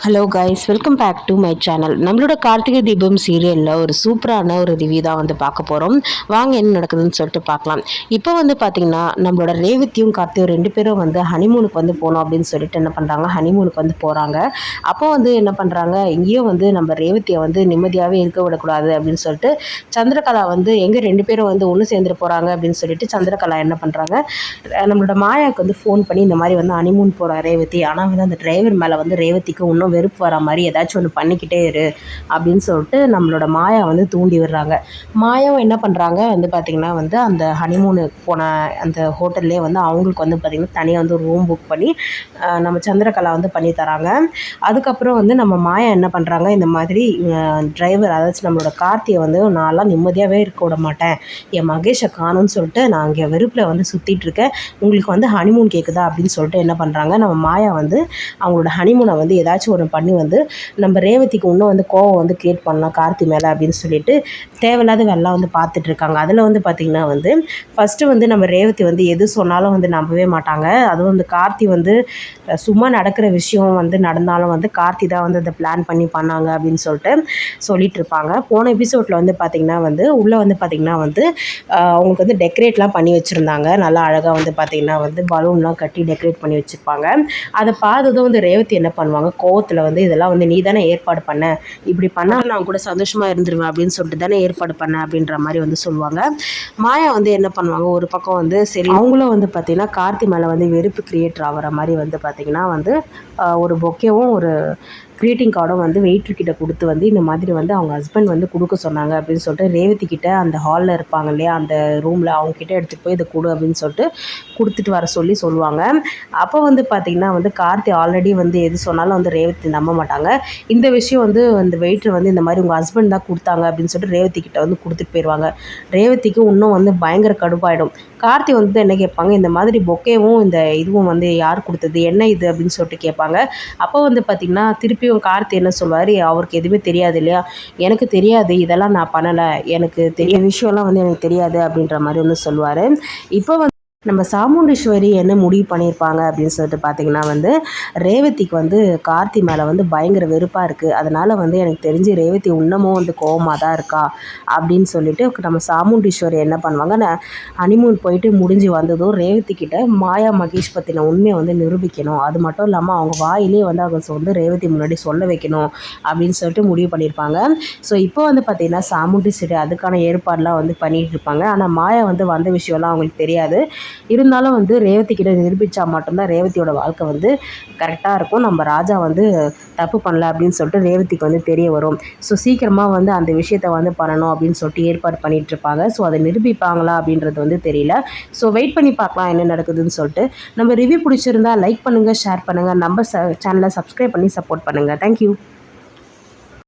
Hello guys, welcome back to my channel. நம்மளோட கார்த்திகை தீபம் சீரியலில் ஒரு சூப்பரான ஒரு ரிவ்யூ தான் வந்து பார்க்க போகிறோம். வாங்க என்ன நடக்குதுன்னு சொல்லிட்டு பார்க்கலாம். இப்போ வந்து பார்த்திங்கன்னா நம்மளோட ரேவதியும் கார்த்தியும் ரெண்டு பேரும் வந்து ஹனிமூனுக்கு வந்து போகணும் அப்படின்னு சொல்லிட்டு என்ன பண்ணுறாங்க, ஹனிமூனுக்கு வந்து போகிறாங்க. அப்போ வந்து என்ன பண்ணுறாங்க, இங்கேயும் வந்து நம்ம ரேவதியை வந்து நிம்மதியாகவே இருக்க விடக்கூடாது அப்படின்னு சொல்லிட்டு சந்திரகலா வந்து எங்கே ரெண்டு பேரும் வந்து ஒன்று சேர்ந்துட்டு போகிறாங்க அப்படின்னு சொல்லிட்டு சந்திரகலா என்ன பண்ணுறாங்க, நம்மளோட மாயாவுக்கு வந்து ஃபோன் பண்ணி இந்த மாதிரி வந்து ஹனிமூன் போகிற ரேவதி, ஆனால் வந்து அந்த டிரைவர் மேலே வந்து ரேவதிக்கு இன்னும் வெறுப்பு வர மாதிரி ஏதாச்சும் ஒன்று பண்ணிக்கிட்டே இரு அப்படின்னு சொல்லிட்டு நம்மளோட மாயா வந்து தூண்டி விடுறாங்க. மாயாவும் என்ன பண்ணுறாங்க வந்து பார்த்திங்கன்னா வந்து அந்த ஹனிமூனுக்கு போன அந்த ஹோட்டல்லே வந்து அவங்களுக்கு வந்து பார்த்திங்கன்னா தனியாக வந்து ரூம் புக் பண்ணி நம்ம சந்திரகலா வந்து பண்ணி தராங்க. அதுக்கப்புறம் வந்து நம்ம மாயா என்ன பண்ணுறாங்க, இந்த மாதிரி டிரைவர் அதாச்சும் நம்மளோட கார்த்தியை வந்து நான்லாம் நிம்மதியாகவே இருக்க விட மாட்டேன், என் மகேஷை காணும்னு சொல்லிட்டு நான் அங்கே வெறுப்பில் வந்து சுற்றிட்டுருக்கேன், உங்களுக்கு வந்து ஹனிமூன் கேட்குதா அப்படின்னு சொல்லிட்டு என்ன பண்ணுறாங்க, நம்ம மாயா வந்து அவங்களோட ஹனிமூனை வந்து ஏதாச்சும் ஒரு பண்ணி வந்து நம்ம ரேவதிக்கு இன்னும் வந்து கோவம் வந்து கிரியேட் பண்ணலாம் கார்த்தி மேலே அப்படின்னு சொல்லிட்டு தேவையில்லாத வேலைலாம் வந்து பார்த்துட்ருக்காங்க. அதில் வந்து பார்த்திங்கன்னா வந்து ஃபஸ்ட்டு வந்து நம்ம ரேவதி வந்து எது சொன்னாலும் வந்து நம்பவே மாட்டாங்க. அதுவும் வந்து கார்த்தி வந்து சும்மா நடக்கிற விஷயம் வந்து நடந்தாலும் வந்து கார்த்தி தான் வந்து அதை பிளான் பண்ணி பண்ணாங்க அப்படின்னு சொல்லிட்டு இருப்பாங்க. போன எபிசோடில் வந்து பார்த்திங்கன்னா வந்து உள்ளே வந்து பார்த்திங்கன்னா வந்து அவங்களுக்கு வந்து டெக்கரேட்லாம் பண்ணி வச்சுருந்தாங்க. நல்லா அழகாக வந்து பார்த்திங்கன்னா வந்து பலூன்லாம் கட்டி டெக்கரேட் பண்ணி வச்சுருப்பாங்க. அதை பார்த்ததும் வந்து ரேவதி என்ன பண்ணுவாங்க, கோவத்தில் வந்து இதெல்லாம் வந்து நீ தானே ஏற்பாடு பண்ண, இப்படி பண்ணால் நான் கூட சந்தோஷமாக இருந்துருவேன் அப்படின்னு சொல்லிட்டு தானே ஏற்பாடு பண்ண அப்படின்ற மாதிரி வந்து சொல்லுவாங்க. மாயா வந்து என்ன பண்ணுவாங்க, ஒரு பக்கம் வந்து சரி அவங்களும் வந்து பார்த்திங்கன்னா கார்த்தி மேலே வந்து வெறுப்பு கிரியேட் ஆகிற மாதிரி வந்து பார்த்திங்கன்னா வந்து ஒரு பொக்கேவும் ஒரு க்ரீட்டிங் கார்டும் வந்து வெயிட்டர்கிட்ட கொடுத்து வந்து இந்த மாதிரி வந்து அவங்க ஹஸ்பண்ட் வந்து கொடுக்க சொன்னாங்க அப்படின்னு சொல்லிட்டு ரேவதி கிட்ட அந்த ஹாலில் இருப்பாங்க இல்லையா, அந்த ரூமில் அவங்கக்கிட்ட எடுத்துகிட்டு போய் இதை கொடு அப்படின்னு சொல்லிட்டு கொடுத்துட்டு வர சொல்லுவாங்க. அப்போ வந்து பார்த்திங்கன்னா வந்து கார்த்தி ஆல்ரெடி வந்து எது சொன்னாலும் வந்து ரேவதி நம்ப மாட்டாங்க. இந்த விஷயம் வந்து அந்த வெயிட்டர் வந்து இந்த மாதிரி உங்கள் ஹஸ்பண்ட் தான் கொடுத்தாங்க அப்படின்னு சொல்லிட்டு ரேவதி கிட்ட வந்து கொடுத்துட்டு போயிடுவாங்க. ரேவதிக்கு இன்னும் வந்து பயங்கர கடுப்பாயிடும். கார்த்தி வந்து என்ன கேட்பாங்க, இந்த மாதிரி பொக்கேவும் இந்த இதுவும் வந்து யார் கொடுத்தது, என்ன இது அப்படின்னு சொல்லிட்டு கேட்பாங்க. அப்போ வந்து பார்த்திங்கன்னா திருப்பியும் கார்த்தி என்ன சொல்வார், அவருக்கு எதுவுமே தெரியாது இல்லையா, எனக்கு தெரியாது, இதெல்லாம் நான் பண்ணலை, எனக்கு தெரிய விஷயம்லாம் வந்து எனக்கு தெரியாது அப்படின்ற மாதிரி வந்து சொல்லுவார். இப்போ வந்து நம்ம சாமுண்டீஸ்வரி என்ன முடிவு பண்ணியிருப்பாங்க அப்படின்னு சொல்லிட்டு பார்த்திங்கன்னா வந்து ரேவதிக்கு வந்து கார்த்தி மேலே வந்து பயங்கர வெறுப்பாக இருக்குது, அதனால் வந்து எனக்கு தெரிஞ்சு ரேவதி இன்னமும் வந்து கோவமாக தான் இருக்கா அப்படின்னு சொல்லிட்டு நம்ம சாமுண்டீஸ்வரி என்ன பண்ணுவாங்க, ஹனிமூன் போயிட்டு முடிஞ்சு வந்ததும் ரேவதி கிட்ட மாயா மகேஷ் பற்றின உண்மையை வந்து நிரூபிக்கணும், அது மட்டும் இல்லாமல் அவங்க வாயிலே வந்து அவங்க வந்து ரேவதி முன்னாடி சொல்ல வைக்கணும் அப்படின்னு சொல்லிட்டு முடிவு பண்ணியிருப்பாங்க. ஸோ இப்போ வந்து பார்த்திங்கன்னா சாமுண்டீஸ்வரி அதுக்கான ஏற்பாடெலாம் வந்து பண்ணிகிட்டு இருப்பாங்க. ஆனால் மாயா வந்து வந்த விஷயம்லாம் அவங்களுக்கு தெரியாது. இருந்தாலும் வந்து ரேவதி கிட்ட நிரூபித்தா மட்டும்தான் ரேவதியோட வாழ்க்கை வந்து கரெக்டாக இருக்கும், நம்ம ராஜா வந்து தப்பு பண்ணல அப்படின்னு சொல்லிட்டு ரேவதிக்கு வந்து தெரிய வரும். ஸோ சீக்கிரமாக வந்து அந்த விஷயத்தை வந்து பண்ணணும் அப்படின்னு சொல்லிட்டு ஏற்பாடு பண்ணிகிட்டு இருப்பாங்க. ஸோ அதை நிரூபிப்பாங்களா அப்படின்றது வந்து தெரியல. ஸோ வெயிட் பண்ணி பார்க்கலாம் என்ன நடக்குதுன்னு சொல்லிட்டு. நம்ம ரிவ்யூ பிடிச்சிருந்தா லைக் பண்ணுங்கள், ஷேர் பண்ணுங்கள், நம்ம சேனலை சப்ஸ்கிரைப் பண்ணி சப்போர்ட் பண்ணுங்கள். தேங்க்யூ.